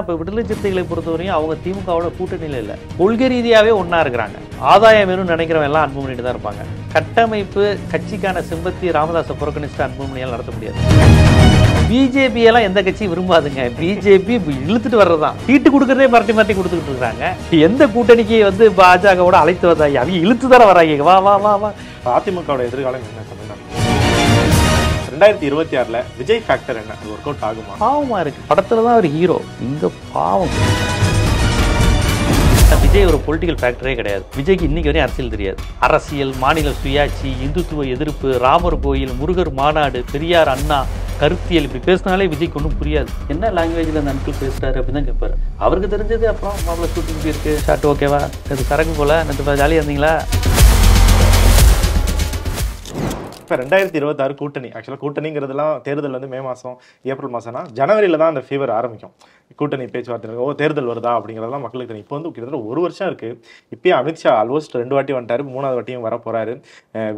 இப்போ விடுதலை சிறுத்தைகளை பொறுத்தவரையும் அவங்க திமுகவோட கூட்டணியில் இல்லை, கொள்கை ரீதியாகவே ஒன்றா இருக்கிறாங்க. ஆதாயம் வேணும்னு நினைக்கிறவங்க எல்லாம் அன்புமணிட்டு தான் இருப்பாங்க. கட்டமைப்பு கட்சிக்கான சிம்பத்தி ராமதாஸை புறக்கணிச்சுட்டு அன்புமணியால் நடத்த முடியாது. பிஜேபி எல்லாம் எந்த கட்சியும் விரும்பாதுங்க. பிஜேபி இழுத்துட்டு வர்றதுதான், சீட்டு கொடுக்கறதே மரட்டி மரட்டி கொடுத்துக்கிட்டு இருக்காங்க. எந்த கூட்டணிக்கு பாஜகவோட அழைத்து வந்தாங்க, அவங்க இழுத்து தர வராங்க. வா வா வா வா. அதிமுகவோட எதிர்காலம் என்ன? தமிழ்நாடு 2026 விஜய் ஃபேக்டர் என்ன? அது ஒர்க் அவுட் ஆகுமா? பாவமா இருக்கு. படத்துல தான் ஒரு ஹீரோ, இங்க பாவம். விஜய் ஒரு பொலிட்டிக்கல் ஃபேக்டரே கிடையாது. விஜய்க்கு இன்னைக்கு வரையும் அரசியல் தெரியாது. அரசியல், மாநில சுயாட்சி, இந்துத்துவ எதிர்ப்பு, ராமர் கோயில், முருகர் மாநாடு, பெரியார் அண்ணா, கருத்தியல், இப்படி பேசினாலே விஜய்க்கு ஒன்றும் புரியாது. என்ன லாங்குவேஜில் அந்த அன்கிள் பேசுறாரு அப்படின்னு தான் கேட்பாரு. அவருக்கு தெரிஞ்சது அப்புறம் மாப்பிள்ள ஷூட்டிங் இருக்கு, ஷார்ட் ஓகேவா, இது சரக்கு போல, நேற்று ஜாலியாக இருந்தீங்களா? இப்போ 2026 கூட்டணி, ஆக்சுவலாக கூட்டணிங்கிறதுலாம் தேர்தல் வந்து மே மாதம் ஏப்ரல் மாதம்னா ஜனவரியில் தான் அந்த ஃபீவர் ஆரம்பிக்கும். கூட்டணி பேச்சுவார்த்தை, தேர்தல் வருதா அப்படிங்கிறதெல்லாம் மக்களுக்கு தெரியும். இப்போ வந்து கிட்டத்தட்ட ஒரு வருஷம் இருக்குது. இப்போயே அமித்ஷா ஆல்மோஸ்ட் 2 வாட்டி வந்துட்டாரு, 3வது வாட்டியும் வர போகிறாரு.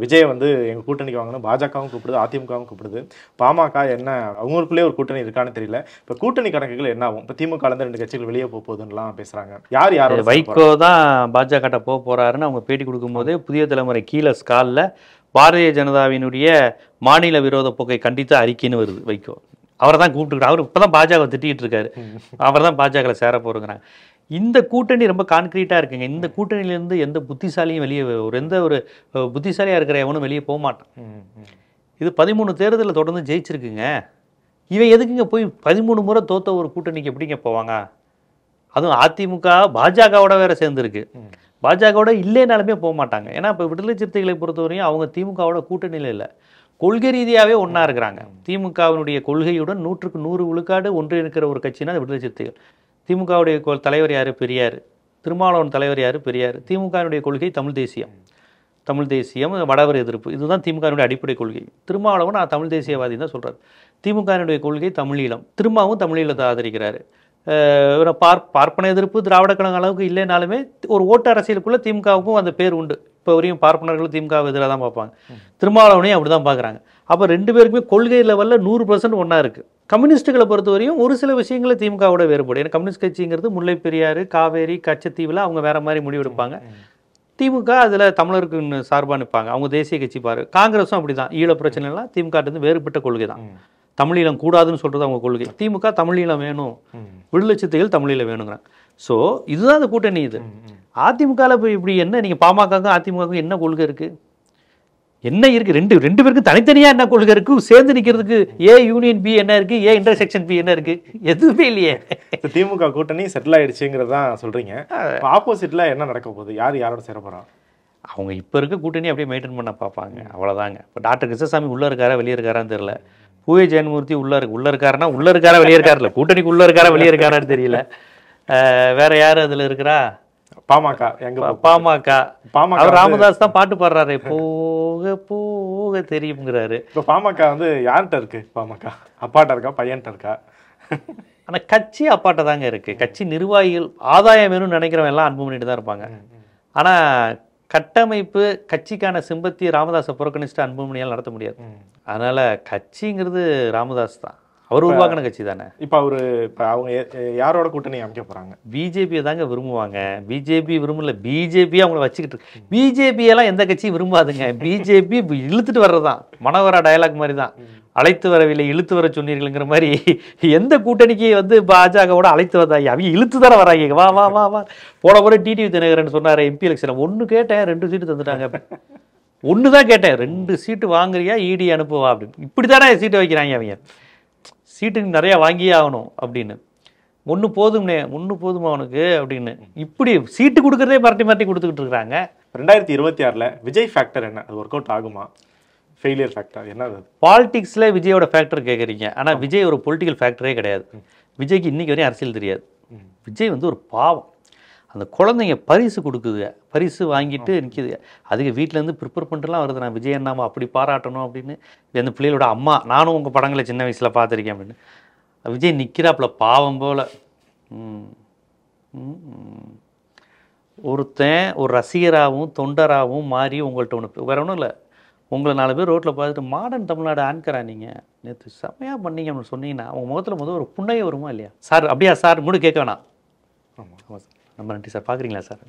விஜய் வந்து எங்கள் கூட்டணிக்கு வாங்கணும், பாஜகவும் கூப்பிடுது, அதிமுகவும் கூப்பிடுது. பாமக என்ன அவங்களுக்குள்ளே ஒரு கூட்டணி இருக்கான்னு தெரியல. இப்போ கூட்டணி கணக்குகள் என்ன ஆகும்? இப்போ திமுகலேருந்து 2 கட்சிகள் வெளியே போகுதுன்னெலாம் பேசுகிறாங்க. யாரோட? வைகோ தான் பாஜக போக போகிறாருன்னு அவங்க பேட்டி கொடுக்கும்போதே புதிய தலைமுறை கீழே ஸ்காலில் பாரதிய ஜனதாவினுடைய மாநில விரோத போக்கை கண்டித்து அறிக்கைன்னு வருது. வைகோ அவரை தான் கூப்பிட்டுருக்காரு. அவர் இப்போ தான் பாஜக திட்டிகிட்டு இருக்காரு. அவர் தான் பாஜகவில் சேர போகிறோங்கிறாங்க. இந்த கூட்டணி ரொம்ப கான்கிரீட்டாக இருக்குங்க. இந்த கூட்டணியிலேருந்து எந்த புத்திசாலியும் வெளியே, எந்த ஒரு புத்திசாலியாக இருக்கிற எவனும் வெளியே போக மாட்டான். இது 13 தேர்தலில் தொடர்ந்து ஜெயிச்சிருக்குங்க. இவன் எதுக்குங்க போய் 13 முறை தோத்த ஒரு கூட்டணிக்கு எப்படிங்க போவாங்க? அதுவும் அதிமுக பாஜகவோட வேற சேர்ந்துருக்கு. பாஜகவோட இல்லைனாலுமே போக மாட்டாங்க. ஏன்னா இப்போ விடுதலை சிறுத்தைகளை பொறுத்தவரையும் அவங்க திமுகவோட கூட்டணியில் இல்லை, கொள்கை ரீதியாகவே ஒன்றா இருக்கிறாங்க. திமுகவினுடைய கொள்கையுடன் 100க்கு 100 விழுக்காடு ஒன்று இருக்கிற ஒரு கட்சினா விடுதலை சிறுத்தைகள். திமுகவுடைய தலைவர் யார்? பெரியார். திருமாவளவன் தலைவர் யார்? பெரியார். திமுகவினுடைய கொள்கை தமிழ் தேசியம். தமிழ் தேசியம், வடவர் எதிர்ப்பு, இதுதான் திமுகவினுடைய அடிப்படை கொள்கை. திருமாவளவன் நான் தமிழ் தேசியவாதி தான் சொல்கிறார். திமுகவினுடைய கொள்கை தமிழீழம். திருமாவும் தமிழீழத்தை ஆதரிக்கிறாரு. பார்ப்பன எதிர்ப்பு திராவிட கழக அளவுக்கு இல்லைனாலுமே ஒரு ஓட்டு அரசியலுக்குள்ள திமுகவுக்கும் அந்த பேர் உண்டு. இப்போ வரையும் பார்ப்பனர்களும் திமுக எதிராக தான் பார்ப்பாங்க. திருமாவளவனையும் அப்படி தான் பார்க்குறாங்க. அப்போ 2 பேருக்குமே கொள்கை லெவலில் 100% ஒன்றா இருக்குது. கம்யூனிஸ்ட்டுகளை பொறுத்தவரையும் ஒரு சில விஷயங்களை திமுகவோட வேறுபடும். ஏன்னா கம்யூனிஸ்ட் கட்சிங்கிறது முல்லை பெரியாறு, காவேரி, கச்சத்தீவில் அவங்க வேற மாதிரி முடிவெடுப்பாங்க. திமுக அதில் தமிழருக்கு சார்பாக நிற்பாங்க. அவங்க தேசிய கட்சி பாரு. காங்கிரஸும் அப்படி தான். ஈழ பிரச்சனைலாம் திமுக வேறுபட்ட கொள்கை தான். தமிழீழம் கூடாதுன்னு சொல்கிறது அவங்க கொள்கை. திமுக தமிழீழம் வேணும், விடுதலை சிறுத்தைகள் தமிழீழம் வேணுங்கிறாங்க. ஸோ இதுதான் அந்த கூட்டணி. இது அதிமுகவில் இப்போ இப்படி என்ன, நீங்கள் பாமகவுக்கும் அதிமுகவுக்கும் என்ன கொள்கை இருக்குது? என்ன இருக்குது? ரெண்டு பேருக்கும் தனித்தனியாக என்ன கொள்கை இருக்குது? சேர்ந்து நிற்கிறதுக்கு ஏ யூனியன் பி என்ன இருக்குது? ஏ இன்டர்செக்ஷன் பி என்ன இருக்குது? எதுவுமே இல்லையே. திமுக கூட்டணி செட்டில் ஆயிடுச்சுங்கிறதான் சொல்கிறீங்க. ஆப்போசிட்டில் என்ன நடக்க போகுது? யாரோட சேர போகிறா? அவங்க இப்போ இருக்க கூட்டணி அப்படியே மெயின்டைன் பண்ண பார்ப்பாங்க, அவ்வளோதாங்க. இப்போ டாக்டர் கிருஷ்ணசாமி உள்ளே இருக்காரா வெளியே இருக்காரான்னு தெரியல. பூவே ஜெயன்மூர்த்தி உள்ளே இருக்காருன்னா உள்ளே இருக்காரா வெளியே இருக்காருல்ல, கூட்டணிக்கு உள்ளே இருக்காரா வெளியே இருக்காரான்னு தெரியல. வேற யார் அதில் இருக்கிறா? பாமக. அவர் ராமதாஸ் தான் பாட்டு பாடுறாரு, போக போக தெரியுங்கிறாரு. இப்போ பாமக வந்து யார்கிட்ட இருக்கு? பாமக அப்பாட்ட இருக்கா, பையன்கிட்ட இருக்கா? ஆனால் கட்சி அப்பாட்ட தாங்க இருக்கு. கட்சி நிர்வாகிகள் ஆதாயம் வேணும்னு நினைக்கிறவங்க எல்லாம் அன்புமணிட்டு தான் இருப்பாங்க. ஆனால் கட்டமைப்பு கட்சிக்கான சிம்பத்தி ராமதாஸை புறக்கணிச்சுட்டு அன்புமணியால் நடத்த முடியாது. அதனால கட்சிங்கிறது ராமதாஸ் தான், அவர் உருவாக்கின கட்சி தானே. இப்போ அவங்க யாரோட கூட்டணி அமைக்க போறாங்க? பிஜேபியை தாங்க விரும்புவாங்க. பிஜேபி விரும்பல, பிஜேபி அவங்கள வச்சுக்கிட்டு இருக்கு. பிஜேபி எல்லாம் எந்த கட்சியும் விரும்பாதுங்க. பிஜேபி இழுத்துட்டு வர்றதுதான், மனோகரா டயலாக் மாதிரி தான். அழைத்து வரவில்லை இழுத்து வர சொன்னீர்கள்ங்கிற மாதிரி எந்த கூட்டணிக்கு பாஜகவோட அழைத்து வந்தாங்க, அவங்க இழுத்து தர வராங்க. வா வா வா வா. போன டிடிவி தினகரன் சொன்னார் எம்பி எலெக்ஷன், 1 கேட்டேன் 2 சீட்டு தந்துட்டாங்க. 1 தான் கேட்டேன், 2 சீட்டு வாங்குறியா இடி அனுப்புவா அப்படின்னு. இப்படி தானே சீட்டை வைக்கிறாங்க அவங்க. சீட்டுக்கு நிறையா வாங்கியே ஆகணும் அப்படின்னு. 1 போதும்னே, 1 போதுமா அவனுக்கு அப்படின்னு. இப்படி சீட்டு கொடுக்குறதே மரட்டி மரட்டி கொடுத்துக்கிட்டு இருக்கிறாங்க. 2026 விஜய் ஃபேக்டர் என்ன? அது ஒர்க் அவுட் ஆகுமா? ஃபெயிலியர் ஃபேக்டர் என்ன? பாலிடிக்ஸில் விஜயோட ஃபேக்டர் கேட்குறீங்க. ஆனால் விஜய் ஒரு பொலிட்டிக்கல் ஃபேக்டரே கிடையாது. விஜய்க்கு இன்னைக்கு வரையும் அரசியல் தெரியாது. விஜய் ஒரு பாவம். அந்த குழந்தைங்க பரிசு கொடுக்குது, பரிசு வாங்கிட்டு நிற்கிது. அதுக்கு வீட்டிலேருந்து ப்ரிப்பேர் பண்ணிட்டுலாம் வருது, நான் விஜய் அண்ணாமா அப்படி பாராட்டணும் அப்படின்னு. அந்த பிள்ளைகளோட அம்மா, நானும் உங்கள் படங்களை சின்ன வயசில் பார்த்துருக்கேன் அப்படின்னு. விஜய் நிற்கிறாப்புல பாவம் போல். ஒருத்தன் ஒரு ரசிகராகவும் தொண்டராகவும் மாறி உங்கள்கிட்ட ஒன்று வேற ஒன்றும் இல்லை, உங்களை 4 பேர் ரோட்டில் பார்த்துட்டு மாடர்ன் தமிழ்நாடு ஆன்கரா நீங்கள் நேற்று செம்மையாக பண்ணீங்க அப்படின்னு சொன்னீங்கன்னா அவங்க முகத்தில் முதல் ஒரு புண்ணையே வருமா இல்லையா? சார் அப்படியா சார் மூடு கேட்க வேணாம். ஆமாம் சார், ரொம்ப நன்றி சார், பார்க்குறீங்களா சார்?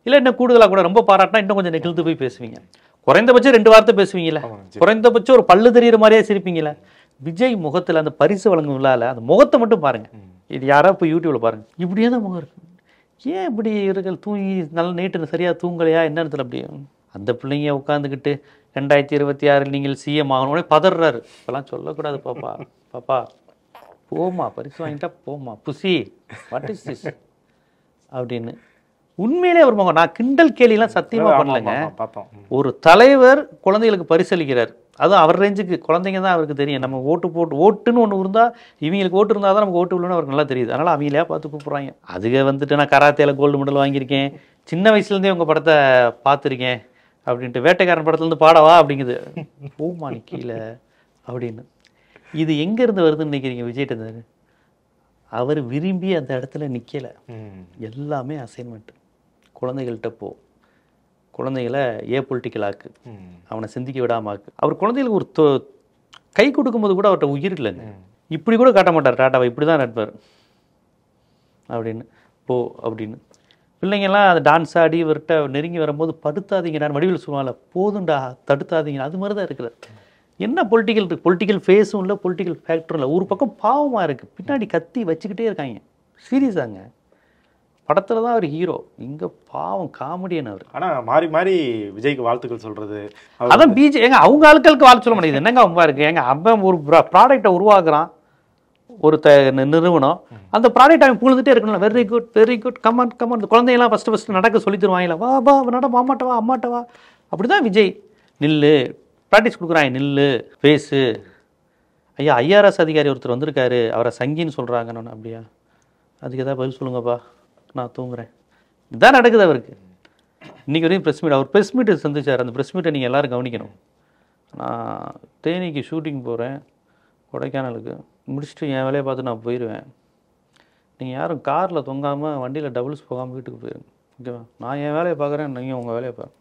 இல்லை இன்னும் கூடுதலாக கூட ரொம்ப பாராட்டினா இன்னும் கொஞ்சம் நெகிழ்ந்து போய் பேசுவீங்க. குறைந்தபட்சம் 2 வார்த்தை பேசுவீங்களா? குறைந்தபட்சம் ஒரு பல்லு தெரியுற மாதிரியே சிரிப்பீங்களா? விஜய் முகத்தில் அந்த பரிசு வழங்கும் விழால அந்த முகத்தை மட்டும் பாருங்க. இது யாரா போய் யூடியூப்ல பாருங்க, இப்படியே தான் முகம் இருக்கு. ஏன் இப்படி இவர்கள் தூங்கி நல்ல நைட்டு சரியா தூங்கலையா என்னத்துல? அப்படி அந்த பிள்ளைங்க உட்காந்துக்கிட்டு 2026 நீங்கள் சிஎம் ஆகணும்னே பதறாரு. இப்பெல்லாம் சொல்லக்கூடாது பாப்பா, பாப்பா போமா பரிசு வாங்கிட்டா போமா புசி வாட் இஸ் திஸ் அப்படின்னு. உண்மையிலே ஒரு முகம். நான் கிண்டல் கேலிலாம் சத்தியமா பண்ணலைங்க. ஒரு தலைவர் குழந்தைகளுக்கு பரிசளிக்கிறார், அதுவும் அவர் ரேஞ்சுக்கு குழந்தைங்க தான் அவருக்கு தெரியும். நம்ம ஓட்டுன்னு ஒன்று இருந்தால் இவங்களுக்கு ஓட்டு இருந்தால் தான் நமக்கு ஓட்டு இல்லைன்னு அவருக்கு நல்லா தெரியுது. அதனால் அவங்களே பார்த்து கூப்பிட்றாங்க. அதுக்கு வந்துட்டு நான் கராத்தேல கோல்டு மெடல் வாங்கியிருக்கேன், சின்ன வயசுலேருந்தே உங்கள் படத்தை பார்த்துருக்கேன் அப்படின்ட்டு, வேட்டைக்காரன் படத்துலேருந்து பாடவா அப்படிங்குது. போமா நீ கீழே அப்படின்னு. இது எங்கேருந்து வருதுன்னு நினைக்கிறீங்க? விஜய்கிட்ட அவர் விரும்பி அந்த இடத்துல நிற்கலை. எல்லாமே அசைன்மெண்ட். குழந்தைகள்கிட்ட போ, குழந்தைகளை பொலிட்டிக்கல் ஆக்கு, அவனை சிந்திக்க விடாம ஆக்கு. அவர் குழந்தைகளுக்கு ஒரு கை கொடுக்கும்போது கூட அவர்கிட்ட உயிர் இல்லைங்க. இப்படி கூட காட்ட மாட்டார் டாட்டாவை, இப்படி தான் நட்பார் அப்படின்னு போ அப்படின்னு. பிள்ளைங்கள்லாம் அந்த டான்ஸ் ஆடி இவர்கிட்ட நெருங்கி வரும்போது படுத்தாதீங்கடா, வடிவில் சொல்லுவாங்கல்ல, போதுண்டா தடுத்தாதீங்க, அது மாதிரி தான் இருக்கிறார். என்ன பொலிட்டிக்கல் இருக்குது? பொலிட்டிக்கல் ஃபேஸும் இல்லை, பொலிட்டிக்கல் ஃபேக்டரும் இல்லை. ஒரு பக்கம் பாவமாக இருக்குது, பின்னாடி கத்தி வச்சுக்கிட்டே இருக்காங்க. சீரியஸாங்க, படத்துல தான் அவர் ஹீரோ, இங்க பாவம் காமெடியன் அவர். ஆனா மாறி மாறி விஜய்க்கு வாழ்த்துக்கள் சொல்றது, அதான் பிஜே ஏங்க அவங்க ஆட்களுக்கு வாழ்த்து சொல்ல முடியாது. என்னங்க அவங்க இருக்கு ஏங்க, அவன் ஒரு ப்ராடக்டை உருவாக்குறான் ஒரு நிறுவனம், அந்த ப்ராடக்ட் அவன் புகழ்ந்துட்டே இருக்கணும். Very good very good, come on come on. இந்த குழந்தையெல்லாம் ஃபஸ்ட்டு நடக்க சொல்லி தருவாங்களா, வா வா நட, மாமாட்டவா அம்மாட்டவா, அப்படிதான் விஜய். நில்லு, ப்ராக்டிஸ் கொடுக்குறாங்க, நில்லு பேசு. ஐயா ஐஆர்எஸ் அதிகாரி ஒருத்தர் வந்திருக்காரு, அவரை சங்கின்னு சொல்கிறாங்கன்னு. அப்படியா, அதுக்கு எதாவது பதில் சொல்லுங்கப்பா, நான் தூங்குறேன். இதுதான் நடக்குது அவருக்கு. இன்றைக்கி வரையும் ப்ரெஸ் மீட், அவர் ப்ரெஸ் மீட்டை சந்திச்சார். அந்த ப்ரெஸ் மீட்டை நீங்கள் எல்லோரும் கவனிக்கணும். நான் தேனிக்கு ஷூட்டிங் போகிறேன், கொடைக்கானலுக்கு முடிச்சுட்டு என் வேலையை பார்த்து நான் போயிடுவேன். நீங்கள் யாரும் காரில் தொங்காமல் வண்டியில் டபுள்ஸ் போகாமல் வீட்டுக்கு போயிருங்க, ஓகேவா? நான் என் வேலையை பார்க்குறேன், நீங்கள் உங்கள் வேலையை பாருங்க.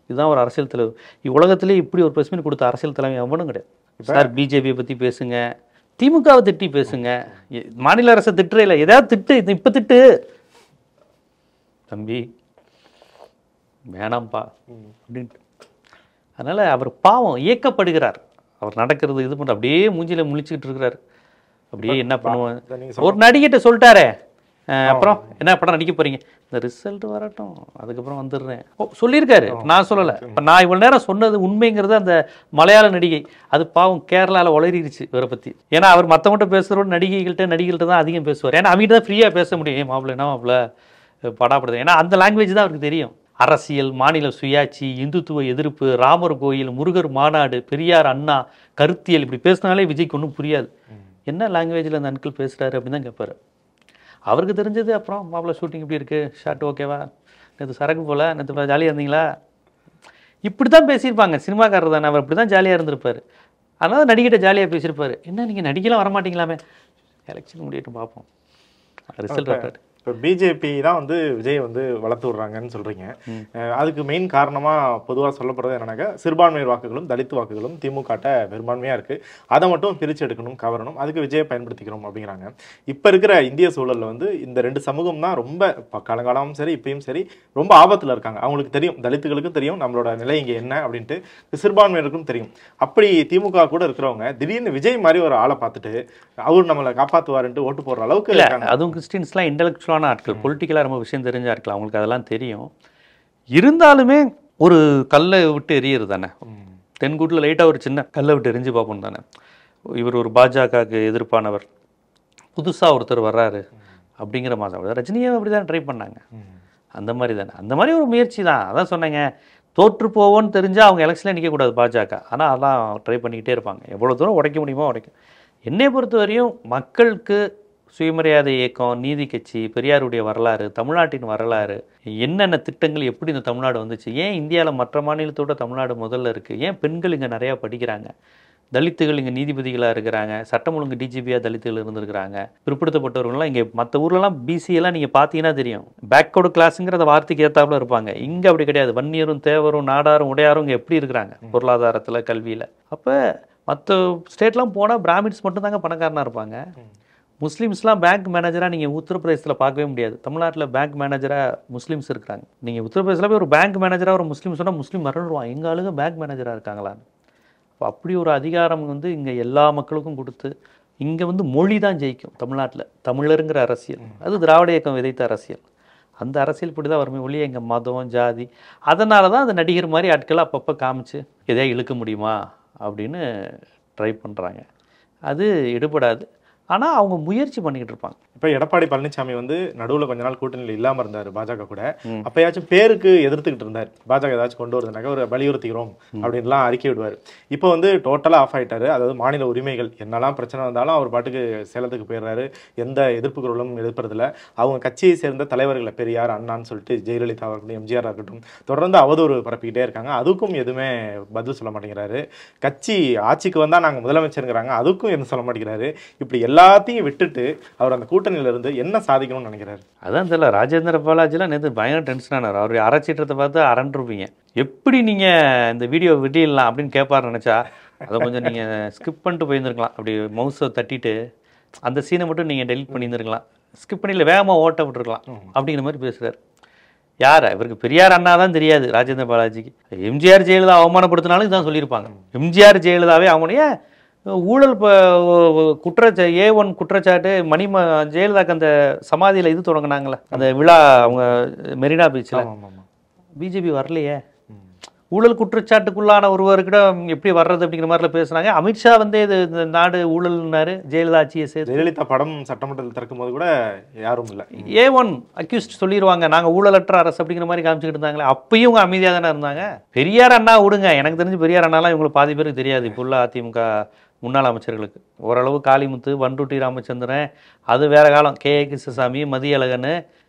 இதுதான் ஒரு அரசியல் தலைவர். இவ்வுலகத்திலே இப்படி ஒரு ப்ரெஸ் மீட் கொடுத்த அரசியல் தலைவர் எவனும் கிடையாது. சார் பிஜேபியை பற்றி பேசுங்க, திமுகவை திட்டி பேசுங்க, மாநில அரசை திட்டுறே இல்லை, ஏதாவது திட்டு, இப்போ திட்டு தம்பி வேணாம்ப்பா அப்படின்ட்டு. அதனால் அவர் பாவம் இயக்கப்படுகிறார். அவர் நடக்கிறது இது பண்ணுற அப்படியே மூஞ்சியில் முழிச்சுக்கிட்டு இருக்கிறார். அப்படியே என்ன பண்ணுவேன், ஒரு நடிகிட்ட சொல்லிட்டாரே, அப்புறம் என்ன படம் நடிக்க போகிறீங்க, இந்த ரிசல்ட் வரட்டும் அதுக்கப்புறம் வந்துடுறேன் சொல்லியிருக்காரு. நான் சொல்லலை. இப்போ நான் இவ்வளோ நேரம் சொன்னது உண்மைங்கிறது அந்த மலையாள நடிகை, அது பாவம் கேரளாவில் உளறிடுச்சு இவரை பற்றி. ஏன்னா அவர் மற்றவங்கள்ட்ட பேசுகிறோட நடிகைகள்கிட்ட தான் அதிகம் பேசுவார். ஏன்னா அவங்ககிட்ட தான் ஃப்ரீயாக பேச முடியும். மாப்பிள்ள என்ன மாப்பிள்ள படாப்படுது, ஏன்னா அந்த லாங்குவேஜ் தான் அவருக்கு தெரியும். அரசியல், மாநில சுயாட்சி, இந்துத்துவ எதிர்ப்பு, ராமர் கோயில், முருகர் மாநாடு, பெரியார் அண்ணா, கருத்தியல், இப்படி பேசினாலே விஜய்க்கு ஒன்றும் புரியாது. என்ன லாங்குவேஜில் அந்த அன்கிள் பேசுகிறாரு அப்படின்னு தான் கேட்பாரு. அவருக்கு தெரிஞ்சது அப்புறம் மாப்பிள்ள ஷூட்டிங் இப்படி இருக்குது, ஷார்ட் ஓகேவா, நேற்று சரக்கு போல், நேற்று ஜாலியாக இருந்தீங்களா, இப்படி தான் பேசியிருப்பாங்க. சினிமாக்காரர் தானே, அவர் இப்படி தான் ஜாலியாக இருந்திருப்பார். அதனால் நடிகிட்ட ஜாலியாக பேசியிருப்பார். என்ன நீங்கள் நடிக்கலாம் வரமாட்டீங்களாமே, எலெக்ஷன் முடியட்டும் பார்ப்போம், ரிசல்ட் வரட்டு. இப்போ பிஜேபி தான் வந்து விஜய் வந்து வளர்த்து விட்றாங்கன்னு சொல்கிறீங்க. அதுக்கு மெயின் காரணமாக பொதுவாக சொல்லப்படுறது என்னன்னாக்கா, சிறுபான்மையர் வாக்குகளும் தலித் வாக்குகளும் திமுகட்ட பெரும்பான்மையாக இருக்குது, அதை மட்டும் பிரித்து எடுக்கணும், கவரணும், அதுக்கு விஜயை பயன்படுத்திக்கிறோம் அப்படிங்கிறாங்க. இப்போ இருக்கிற இந்திய சூழலில் வந்து இந்த 2 சமூகம் தான் ரொம்ப காலங்காலமும் சரி இப்பயும் சரி ரொம்ப ஆபத்தில் இருக்காங்க. அவங்களுக்கு தெரியும், தலித்துகளுக்கும் தெரியும் நம்மளோட நிலை இங்கே என்ன அப்படின்ட்டு, சிறுபான்மையருக்கும் தெரியும். அப்படி திமுக கூட இருக்கிறவங்க திடீர்னு விஜய் மாதிரி ஒரு ஆளை பார்த்துட்டு அவர் நம்மளை காப்பாற்றுவாருன்ட்டு ஓட்டு போடுற அளவுக்கு இருக்காங்க. அதுவும் கிறிஸ்டின்ஸ்லாம் இன்டெலெக்சுவல் ஆட்கள், பொலிட்டிக்கலாக ரொம்ப விஷயம் தெரிஞ்சா இருக்கலாம், அவங்களுக்கு அதெல்லாம் தெரியும். இருந்தாலுமே ஒரு கல்லை விட்டு எரியுறது தானே, தென்கூட்டில் லைட்டாக ஒரு சின்ன கல்லை விட்டு எரிஞ்சு பார்ப்போம் தானே. இவர் ஒரு பாஜகவுக்கு எதிர்ப்பானவர், புதுசாக ஒருத்தர் வர்றாரு அப்படிங்கிற மாதிரி. ரஜினியை அப்படி தான் ட்ரை பண்ணாங்க, அந்த மாதிரி தானே, அந்த மாதிரி ஒரு முயற்சி தான். அதான் சொன்னேங்க, தோற்று போவோன்னு தெரிஞ்சால் அவங்க எலெக்ஷனில் நிற்கக்கூடாது பாஜக. ஆனால் அதெல்லாம் ட்ரை பண்ணிக்கிட்டே இருப்பாங்க, எவ்வளோ தூரம் உடைக்க முடியுமோ உடைக்கும். என்னை பொறுத்த வரையும் மக்களுக்கு சுயமரியாதை இயக்கம், நீதி கட்சி, பெரியாருடைய வரலாறு, தமிழ்நாட்டின் வரலாறு, என்னென்ன திட்டங்கள், எப்படி இந்த தமிழ்நாடு வந்துச்சு, ஏன் இந்தியாவில் மற்ற மாநிலத்தோட தமிழ்நாடு முதல்ல இருக்குது, ஏன் பெண்கள் இங்கே நிறையா படிக்கிறாங்க, தலித்துகள் இங்கே நீதிபதிகளாக இருக்கிறாங்க, சட்டம் ஒழுங்கு டிஜிபியாக தலித்துகள் இருந்திருக்கிறாங்க, பிற்படுத்தப்பட்டவர்கள்லாம் இங்கே மற்ற ஊர்லலாம் பிசியெல்லாம் நீங்கள் பார்த்தீங்கன்னா தெரியும், பேக்வர்டு கிளாஸுங்கிற வார்த்தைக்கு ஏற்றாப்புல இருப்பாங்க. இங்கே அப்படி கிடையாது. வன்னியரும் தேவரும் நாடாரும் உடையாரும் இங்கே எப்படி இருக்கிறாங்க பொருளாதாரத்தில் கல்வியில். அப்போ மற்ற ஸ்டேட்லாம் போனால் பிராமின்ஸ் மட்டும்தாங்க பணக்காரனாக இருப்பாங்க. முஸ்லீம்ஸ்லாம் பேங்க் மேனேஜராக நீங்கள் உத்தரப்பிரதேசத்தில் பார்க்கவே முடியாது. தமிழ்நாட்டில் பேங்க் மேனேஜராக முஸ்லீம்ஸ் இருக்கிறாங்க. நீங்கள் உத்தரப்பிரதேசில் போய் ஒரு பேங்க் மேனேஜராக ஒரு முஸ்லீம் சொன்னால் முஸ்லீம் மறந்துடுவான், எங்கள் ஆளுங்க பேங்க் மேனேஜராக இருக்காங்களான்னு. அப்போ அப்படி ஒரு அதிகாரம் வந்து இங்கே எல்லா மக்களுக்கும் கொடுத்து, இங்கே வந்து மொழி தான் ஜெயிக்கும் தமிழ்நாட்டில். தமிழருங்கிற அரசியல் அது திராவிட இயக்கம் விதைத்த அரசியல். அந்த அரசியல் இப்படி தான் வருமே ஒழிய எங்கள் மதம் ஜாதி. அதனால தான் அந்த நடிகர் மாதிரி ஆட்களை அப்பப்போ காமிச்சு எதையா இழுக்க முடியுமா அப்படின்னு ட்ரை பண்ணுறாங்க. அது எடுபடாது. ஆனால் அவங்க முயற்சி பண்ணிக்கிட்டு இருப்பாங்க. இப்போ எடப்பாடி பழனிசாமி வந்து நடுவில் கொஞ்ச நாள் கூட்டணியில் இல்லாமல் இருந்தார் பாஜக கூட. அப்பயாச்சும் பேருக்கு எதிர்த்துக்கிட்டு இருந்தார். பாஜக ஏதாச்சும் கொண்டு வருதுனாக்கா ஒரு வலியுறுத்திக்கிறோம் அப்படின்லாம் அறிக்கை விடுவார். இப்போ வந்து டோட்டலாக ஆஃப் ஆகிட்டாரு. அதாவது மாநில உரிமைகள் என்னெல்லாம் பிரச்சனை வந்தாலும் அவர் பாட்டுக்கு சேலத்துக்கு போயிடுறாரு. எந்த எதிர்ப்பு குரலும் எதிர்ப்பதில்லை. அவங்க கட்சியை சேர்ந்த தலைவர்களை பெரியார் அண்ணான்னு சொல்லிட்டு ஜெயலலிதா இருக்கட்டும், எம்ஜிஆர் இருக்கட்டும் தொடர்ந்து அவதூறு பரப்பிக்கிட்டே இருக்காங்க. அதுக்கும் எதுவுமே பதில் சொல்ல மாட்டேங்கிறாரு. கட்சி ஆட்சிக்கு வந்தால் நாங்கள் முதலமைச்சருங்கிறாங்க, அதுக்கும் எதுவும் சொல்ல மாட்டேங்கிறாரு. இப்படி எல்லாத்தையும் விட்டுட்டு அவர் அந்த கூட்டணியில இருந்து என்ன சாதிக்கணும்னு நினைக்கிறாரு? அதான் தெரியல. ராஜேந்திர பாலாஜிலாம் நேற்று பயங்கர டென்ஷன் ஆனார். அவர் அரைச்சீட்டத்தை பார்த்து அரண்டிருப்பீங்க. எப்படி நீங்க இந்த வீடியோ விடியலாம் அப்படின்னு கேட்பாரு நினைச்சா அதை கொஞ்சம் நீங்க ஸ்கிப் பண்ணிட்டு போயிருந்துருக்கலாம். அப்படி மவுஸை தட்டிட்டு அந்த சீனை மட்டும் நீங்க டெலிட் பண்ணியிருந்துருக்கலாம். ஸ்கிப் பண்ணி வேகமாக ஓட்ட விட்டுருக்கலாம் அப்படிங்கிற மாதிரி பேசுறாரு. யார இவருக்கு பெரியார் அண்ணா தான் தெரியாது ராஜேந்திர பாலாஜிக்கு. எம்ஜிஆர் ஜெயலலிதா அவமானப்படுத்தினாலும் இதான் சொல்லியிருப்பாங்க. எம்ஜிஆர் ஜெயலலிதாவே அவனையே ஊழல் A1 குற்றச்சாட்டு ஜெயலலிதாக்கு அந்த சமாதியில் இது தொடங்கினாங்களே அந்த விழா அவங்க மெரினா பீச்சில். பிஜேபி வரலையே. ஊழல் குற்றச்சாட்டுக்குள்ளான ஒருவர்கிட்ட எப்படி வர்றது அப்படிங்கிற மாதிரிலாம் பேசுனாங்க. அமித்ஷா வந்து இது இந்த நாடு ஊழல்னாரு ஜெயலலிதா ஆட்சியை சேர்த்து. ஜெயலலிதா படம் சட்டமன்றத்தில் திறக்கும் போது கூட யாரும் இல்லை. A1 அக்யூஸ்ட் சொல்லிடுவாங்க நாங்கள் ஊழலற்ற அரசு அப்படிங்கிற மாதிரி காமிச்சிக்கிட்டு இருந்தாங்களே. அப்பயும் இவங்க அமைதியாக தானே இருந்தாங்க. பெரியார் அண்ணா விடுங்க, எனக்கு தெரிஞ்சு பெரியார் அண்ணாலாம் இவங்களுக்கு பாதி பேருக்கு தெரியாது. இப்போ உள்ள அதிமுக முன்னாள் அமைச்சர்களுக்கு ஓரளவு காளிமுத்து, வண்டூட்டி ராமச்சந்திரன், அது வேற காலம், கே கிருஷ்ணசாமி, மதியழகன்,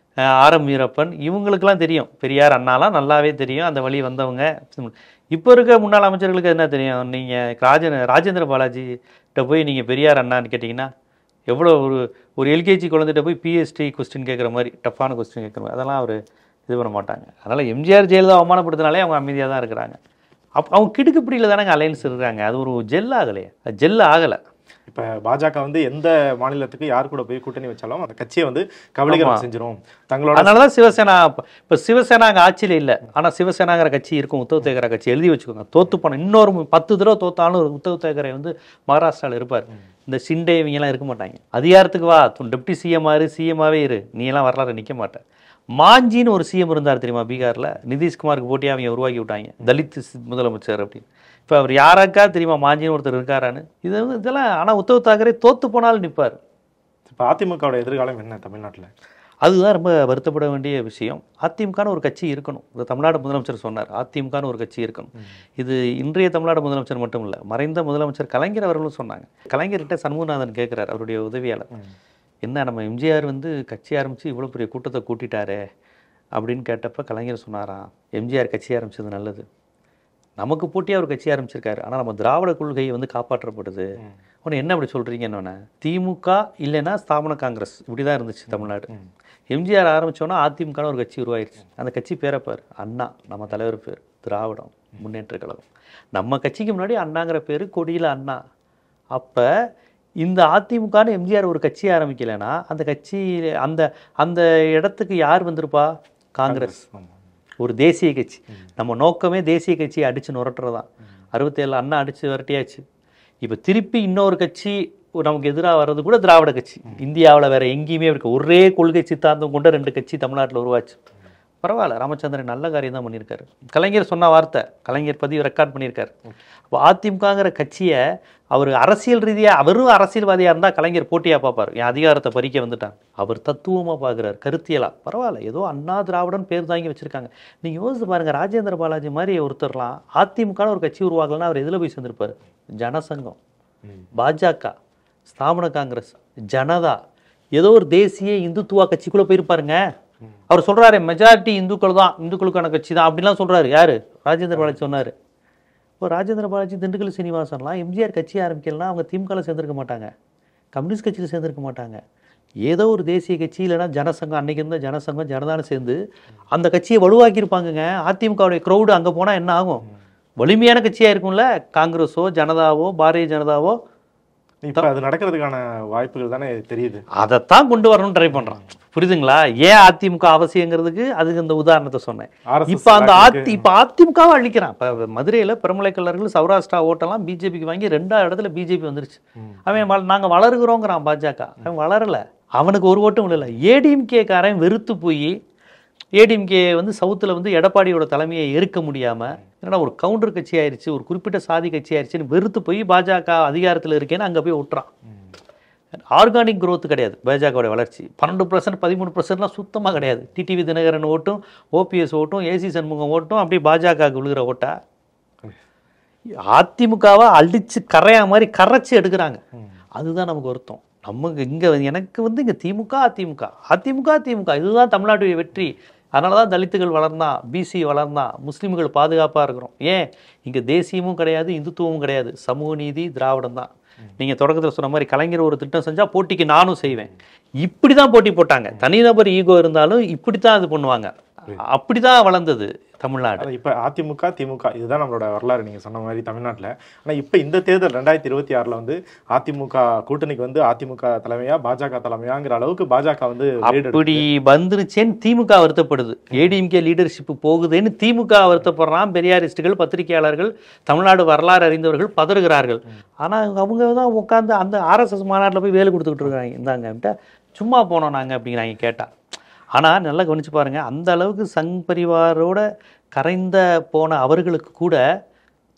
ஆரம் வீரப்பன், இவங்களுக்கெல்லாம் தெரியும். பெரியார் அண்ணாலாம் நல்லாவே தெரியும், அந்த வழி வந்தவங்க. இப்போ இருக்க முன்னாள் அமைச்சர்களுக்கு என்ன தெரியும்? நீங்கள் ராஜேந்திர பாலாஜிகிட்ட போய் நீங்கள் பெரியார் அண்ணான்னு கேட்டிங்கன்னா எவ்வளோ ஒரு எல்கேஜி குழந்தைகிட்ட போய் பிஎஸ்டி கொஸ்டின் கேட்குற மாதிரி டஃப்பான கொஸ்டின் கேட்குற மாதிரி அதெல்லாம் அவர் இது பண்ண மாட்டாங்க. அதனால் எம்ஜிஆர் ஜெயலலிதா அவமானப்படுத்தினாலே அவங்க அமைதியாக தான் இருக்கிறாங்க. அவங்க கிடுக்குப்பிடியில் தானே அலையன்ஸ் இருக்காங்க. அது ஒரு ஜெல் ஆகலையே, ஜெல் ஆகலை. இப்போ பாஜக வந்து எந்த மாநிலத்துக்கு யார் கூட போய் கூட்டணி வச்சாலும் அந்த கட்சியை வந்து கபலீகரம் செஞ்சிடும் தங்களோட. அதனால தான் சிவசேனா இப்போ சிவசேனா அங்கே ஆட்சியில் இல்லை, ஆனால் சிவசேனாங்கிற கட்சி இருக்கும். உத்தவ் தாக்கரே கட்சி எழுதி வச்சுக்கோங்க. தோத்து போன இன்னொரு 10 தடவை தோத்தாலும் ஒரு உத்தவ் தாக்கரே வந்து மகாராஷ்டிராவில் இருப்பார். இந்த ஷிண்டே இவங்கெல்லாம் இருக்க மாட்டாங்க. அதிகாரத்துக்கு வா, டெப்டி சிஎம்மாவே இரு, நீ எல்லாம் வரலாறு நிற்க மாட்டேன். மாஞ்சின்னு ஒரு சிஎம் இருந்தார் தெரியுமா பீகாரில், நிதிஷ்குமாருக்கு போட்டியாக அவங்க உருவாக்கி விட்டாங்க, தலித் முதலமைச்சர் அப்படின்னு. இப்போ அவர் யாராக்கா தெரியுமா மாஞ்சின்னு ஒருத்தர் இருக்காரான்னு. இதெல்லாம் ஆனால் உத்தவ் தாக்கரே தோத்து போனாலும் நிற்பார். இப்போ அதிமுகவோட எதிர்காலம் என்ன தமிழ்நாட்டில்? அதுதான் ரொம்ப வருத்தப்பட வேண்டிய விஷயம். அதிமுகன்னு ஒரு கட்சி இருக்கணும். இந்த தமிழ்நாடு முதலமைச்சர் சொன்னார், அதிமுகன்னு ஒரு கட்சி இருக்கணும். இது இன்றைய தமிழ்நாடு முதலமைச்சர் மட்டும் இல்லை, மறைந்த முதலமைச்சர் கலைஞர் அவர்களும் சொன்னாங்க. கலைஞர்கிட்ட சண்முகநாதன் கேட்குறார், அவருடைய உதவியாளர், என்ன நம்ம எம்ஜிஆர் வந்து கட்சி ஆரம்பித்து இவ்வளோ பெரிய கூட்டத்தை கூட்டிட்டாரே அப்படின்னு கேட்டப்போ கலைஞர் சொன்னாராம், எம்ஜிஆர் கட்சி ஆரம்பித்தது நல்லது, நமக்கு போட்டியாக ஒரு கட்சி ஆரம்பிச்சிருக்காரு, ஆனால் நம்ம திராவிட கொள்கையை வந்து காப்பாற்றப்படுது. ஒன்று என்ன அப்படி சொல்கிறீங்கன்னு. திமுக இல்லைன்னா ஸ்தாபன காங்கிரஸ் இப்படி தான் இருந்துச்சு தமிழ்நாடு. எம்ஜிஆர் ஆரம்பித்தோன்னா அதிமுகன்னு ஒரு கட்சி உருவாயிருச்சு. அந்த கட்சி பேரை பார், அண்ணா, நம்ம தலைவர் பேர் திராவிடம் முன்னேற்ற கழகம். நம்ம கட்சிக்கு முன்னாடி அண்ணாங்கிற பேர், கொடியில் அண்ணா. அப்போ இந்த அதிமுகன்னு எம்ஜிஆர் ஒரு கட்சி ஆரம்பிக்கலைன்னா அந்த கட்சி அந்த இடத்துக்கு யார் வந்திருப்பா? காங்கிரஸ், ஒரு தேசிய கட்சி. நம்ம நோக்கமே தேசிய கட்சியை அடித்து நுரட்டுறதான். 67 அண்ணா அடித்து விரட்டியாச்சு. இப்போ திருப்பி இன்னொரு கட்சி நமக்கு எதிராக வர்றது கூட திராவிட கட்சி. இந்தியாவில் வேற எங்கேயுமே இருக்கு. ஒரே கொள்கை சித்தாந்தம் கொண்ட 2 கட்சி தமிழ்நாட்டில் உருவாச்சு. பரவாயில்ல, ராமச்சந்திரன் நல்ல காரியம் தான் பண்ணியிருக்காரு. கலைஞர் சொன்ன வார்த்தை, கலைஞர் பதிவு ரெக்கார்ட் பண்ணியிருக்காரு. அப்போ அதிமுகங்கிற கட்சியை அவர் அரசியல் ரீதியாக, அவரும் அரசியல்வாதியாக இருந்தால் கலைஞர் போட்டியாக பார்ப்பார். என் அதிகாரத்தை பறிக்க வந்துட்டாங்க. அவர் தத்துவமாக பார்க்குறாரு, கருத்தியலா. பரவாயில்ல, ஏதோ அண்ணா திராவிடன் பேர் தாங்கி வச்சுருக்காங்க. நீங்கள் யோசிச்சு பாருங்கள், ராஜேந்திர பாலாஜி மாதிரி ஒருத்தர்லாம் அதிமுகன்னு ஒரு கட்சி உருவாக்கலன்னா அவர் எதில் போய் சேர்ந்திருப்பார்? ஜனசங்கம், பாஜக, ஸ்தாபன காங்கிரஸ், ஜனதா, ஏதோ ஒரு தேசிய இந்துத்துவா கட்சிக்குள்ளே போயிருப்பாருங்க. அவர் சொல்கிறாரு மெஜாரிட்டி இந்துக்கள் தான், இந்துக்களுக்கான கட்சி தான் அப்படின்லாம் சொல்கிறாரு. யார்? ராஜேந்திர பாலாஜி சொன்னார். இப்போ ராஜேந்திர பாலாஜி, திண்டுக்கல் சீனிவாசன்லாம் எம்ஜிஆர் கட்சி ஆரம்பிக்கலாம் அவங்க திமுகவில் சேர்ந்துருக்க மாட்டாங்க, கம்யூனிஸ்ட் கட்சியில் சேர்ந்துருக்க மாட்டாங்க. ஏதோ ஒரு தேசிய கட்சி இல்லைன்னா ஜனசங்கம், அன்றைக்கி இருந்த ஜனசங்கம் ஜனதானம் சேர்ந்து அந்த கட்சியை வலுவாக்கியிருப்பாங்கங்க. அதிமுகவுடைய க்ரௌடு அங்கே போனால் என்ன ஆகும்? வலிமையான கட்சியாக இருக்கும்ல. காங்கிரஸோ ஜனதாவோ பாரதிய ஜனதாவோ. இப்போ அது நடக்கிறதுக்கான வாய்ப்புகள் தானே தெரியுது. அதைத்தான் கொண்டு வரணும்னு ட்ரை பண்ணுறான். புரியுதுங்களா? ஏன் அதிமுக அவசியங்கிறதுக்கு அதுக்கு இந்த உதாரணத்தை சொன்னேன். இப்போ அந்த அதிமுகவை அழிக்கிறான். இப்போ மதுரையில் பெருமலைக்கல்லர்கள் சௌராஷ்டிரா ஓட்டெல்லாம் பிஜேபிக்கு வாங்கி 2வது இடத்துல பிஜேபி வந்துருச்சு. அவன் நாங்கள் வளருகிறோங்கிறான் பாஜக. அவன் வளரலை, அவனுக்கு ஒரு ஓட்டும் இல்லை. ஏடிஎம்கே காரன் வெறுத்து போய் ஏடிஎம்கே வந்து சவுத்தில் வந்து எடப்பாடியோட தலைமையை ஏற்க முடியாமல், ஏன்னா ஒரு கவுண்டர் கட்சி ஆயிடுச்சு, ஒரு குறிப்பிட்ட சாதி கட்சி ஆயிடுச்சுன்னு வெறுத்து போய் பாஜக அதிகாரத்தில் இருக்கேன்னு அங்கே போய் விட்டுறான். ஆர்கானிக் growth கிடையாது பாஜகவோட வளர்ச்சி. 12% 13%லாம் சுத்தமாக கிடையாது. டிடிவி தினகரன் ஓட்டும், ஓபிஎஸ் ஓட்டும், ஏசி சண்முகம் ஓட்டும் அப்படி பாஜகவுக்கு விழுகிற ஓட்டா அதிமுகவை அழிச்சு கரையா மாதிரி கரைச்சி எடுக்கிறாங்க. அதுதான் நமக்கு வருத்தம். நமக்கு இங்கே எனக்கு வந்து இங்கே திமுக அதிமுக அதிமுக திமுக இதுதான் தமிழ்நாட்டுடைய வெற்றி. அதனால தான் தலித்துகள் வளர்ந்தான், பிசி வளர்ந்தான், முஸ்லீம்கள் பாதுகாப்பாக இருக்கிறோம். ஏன் இங்கே தேசியமும் கிடையாது, இந்துத்துவமும் கிடையாது, சமூக நீதி திராவிடம் தான். நீங்கள் தொடக்கத்தில் சொன்ன மாதிரி கலைஞர் ஒரு திட்டம் செஞ்சால் போட்டிக்கு நானும் செய்வேன், இப்படி தான் போட்டி போட்டாங்க. தனிநபர் ஈகோ இருந்தாலும் இப்படி தான் இது பண்ணுவாங்க. அப்படி தான் வளர்ந்தது தமிழ்நாடு. இப்போ அதிமுக திமுக இதுதான் நம்மளோட வரலாறு நீங்கள் சொன்ன மாதிரி தமிழ்நாட்டில். ஆனால் இப்போ இந்த தேர்தல் 2026 வந்து அதிமுக கூட்டணிக்கு வந்து அதிமுக தலைமையா பாஜக தலைமையாங்கிற அளவுக்கு பாஜக வந்து அப்படி வந்துருச்சேன்னு திமுக வருத்தப்படுது. ஏடிஎம்கே லீடர்ஷிப் போகுதுன்னு திமுக வருத்தப்படுறான். பெரியாரிஸ்டுகள், பத்திரிகையாளர்கள், தமிழ்நாடு வரலாறு அறிந்தவர்கள் பதறுகிறார்கள். ஆனால் அவங்க தான் உட்காந்து அந்த ஆர்எஸ்எஸ் மாநாட்டில் போய் வேலை கொடுத்துக்கிட்டு இருக்காங்க. இந்தாங்க சும்மா போனோம் நாங்கள் அப்படிங்கிறாங்க கேட்டால். ஆனால் நல்லா கவனிச்சு பாருங்கள், அந்த அளவுக்கு சங் பரிவாரோட கரைந்த போன அவர்களுக்கு கூட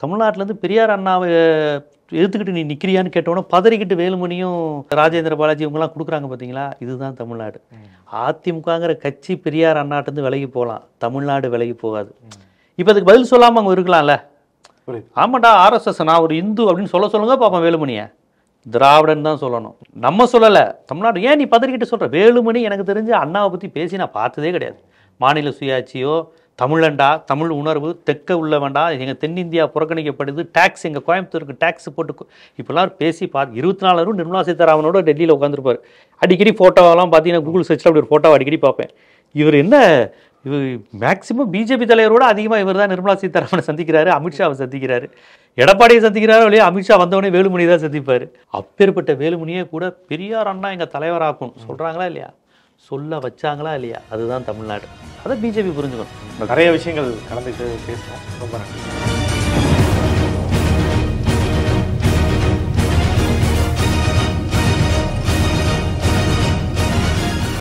தமிழ்நாட்டிலேருந்து பெரியார் அண்ணாவை எதிர்த்துக்கிட்டு நீ நிற்கிறியான்னு கேட்டோன்னா பதறிக்கிட்டு வேலுமணியும் ராஜேந்திர பாலாஜி இவங்கெல்லாம் கொடுக்குறாங்க. பார்த்தீங்களா? இதுதான் தமிழ்நாடு. அதிமுகங்கிற கட்சி பெரியார் அண்ணாட்டிலேருந்து விலகி போகலாம், தமிழ்நாடு விலகி போகாது. இப்போ அதுக்கு பதில் சொல்லாமல் அவங்க இருக்கலாம்ல. ஆமாண்டா ஆர்எஸ்எஸ் நான் ஒரு இந்து அப்படின்னு சொல்லுங்க பாப்பா. வேலுமணியை திராவிடன் தான் சொல்லணும், நம்ம சொல்லலை. தமிழ்நாடு ஏன் நீ பதறிக்கிட்டு சொல்கிற? வேலுமணி எனக்கு தெரிஞ்சு அண்ணாவை பற்றி பேசி நான் பார்த்ததே கிடையாது. மாநில சுயாட்சியோ, தமிழண்டா, தமிழ் உணர்வு, தெற்க உள்ள வேண்டாம், எங்கள் தென்னிந்தியா புறக்கணிக்கப்படுது, டேக்ஸ் எங்கள் கோயம்புத்தூருக்கு டேக்ஸ் போட்டு இப்போலாம் பேசி 24 நிர்மலா சீதாராமனோட டெல்லியில் உட்காந்துருப்பார். அடிக்கடி ஃபோட்டோவெல்லாம் பார்த்தீங்கன்னா கூகுள் சர்ச்சில் அப்படி ஒரு ஃபோட்டோவை அடிக்கடி பார்ப்பேன். இவர் என்ன இவர் மேக்சிமம் பிஜேபி தலைவரோட அதிகமாக இவர் தான் நிர்மலா சீதாராமனை சந்திக்கிறாரு, அமித்ஷாவை சந்திக்கிறாரு, எடப்பாடியை சந்திக்கிறாரோ இல்லையா, அமித்ஷா வந்தவொடனே வேலுமணி தான் சந்திப்பார். அப்பேற்பட்ட வேலுமணியே கூட பெரியார் அண்ணா எங்கள் தலைவராக்கும் சொல்கிறாங்களா இல்லையா, சொல்ல வச்சாங்களா இல்லையா? அதுதான் தமிழ்நாடு. அதை பிஜேபி புரிஞ்சுக்கணும். நிறைய விஷயங்கள் கலந்துட்டு பேசணும். ரொம்ப நன்றி.